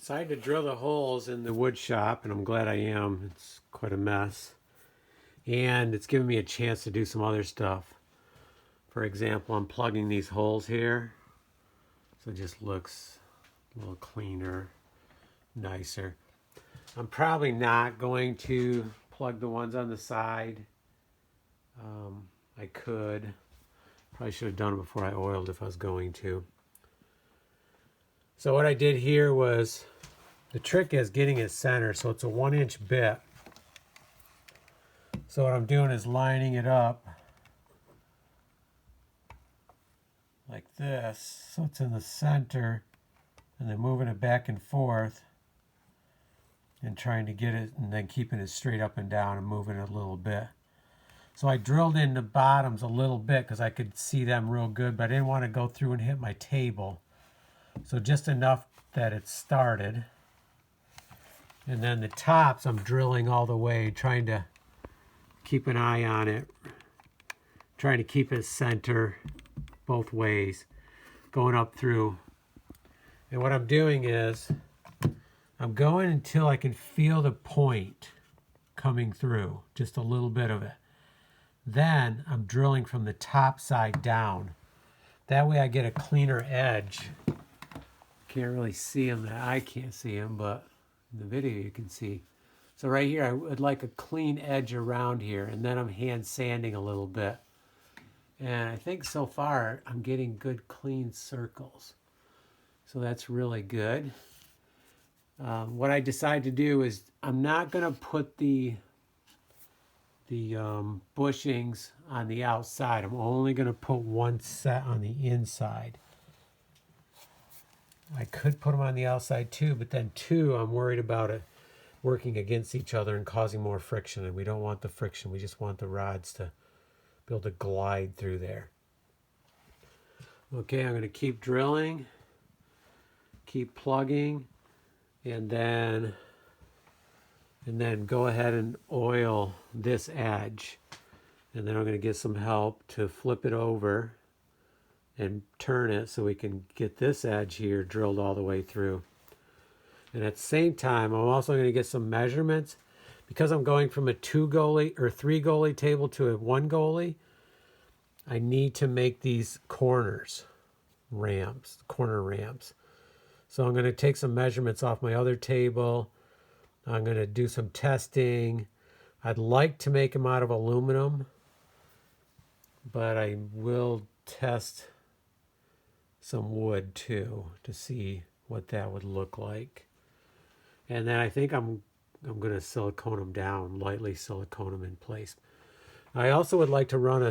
Decided to drill the holes in the wood shop, and I'm glad I am. It's quite a mess. And it's given me a chance to do some other stuff. For example, I'm plugging these holes here. So it just looks a little cleaner, nicer. I'm probably not going to plug the ones on the side. I could. Probably should have done it before I oiled if I was going to. So what I did here was, the trick is getting it centered, so it's a 1-inch bit. So what I'm doing is lining it up like this, so it's in the center, and then moving it back and forth and trying to get it, and then keeping it straight up and down and moving it a little bit. So I drilled in the bottoms a little bit because I could see them real good, but I didn't want to go through and hit my table. So just enough that it started. And then the tops I'm drilling all the way, trying to keep an eye on it, trying to keep it center both ways, going up through. And what I'm doing is I'm going until I can feel the point coming through, just a little bit of it. Then I'm drilling from the top side down. That way I get a cleaner edge. Can't really see them, that I can't see them, but in the video you can see. So right here I would like a clean edge around here, and then I'm hand sanding a little bit. And I think so far I'm getting good clean circles. So that's really good. What I decided to do is I'm not going to put the bushings on the outside. I'm only going to put one set on the inside. I could put them on the outside too, but then two, I'm worried about it working against each other and causing more friction, and we don't want the friction. We just want the rods to be able to glide through there. Okay, I'm going to keep drilling, keep plugging, and then go ahead and oil this edge. And then I'm going to get some help to flip it over and turn it so we can get this edge here drilled all the way through. And at the same time, I'm also going to get some measurements. Because I'm going from a 2 goalie or 3 goalie table to a 1 goalie, I need to make these corners ramps, corner ramps. So I'm going to take some measurements off my other table. I'm going to do some testing. I'd like to make them out of aluminum, but I will test some wood too to see what that would look like. And then I think I'm going to silicone them down, lightly silicone them in place. I also would like to run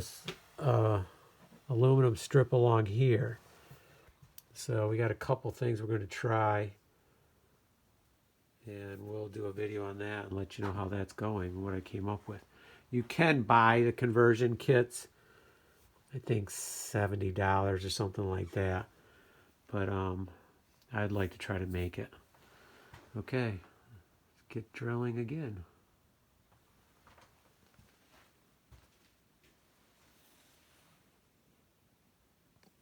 a aluminum strip along here. So we got a couple things we're going to try, and we'll do a video on that and let you know how that's going and what I came up with. You can buy the conversion kits, I think $70 or something like that, but I'd like to try to make it. Okay, let's get drilling again.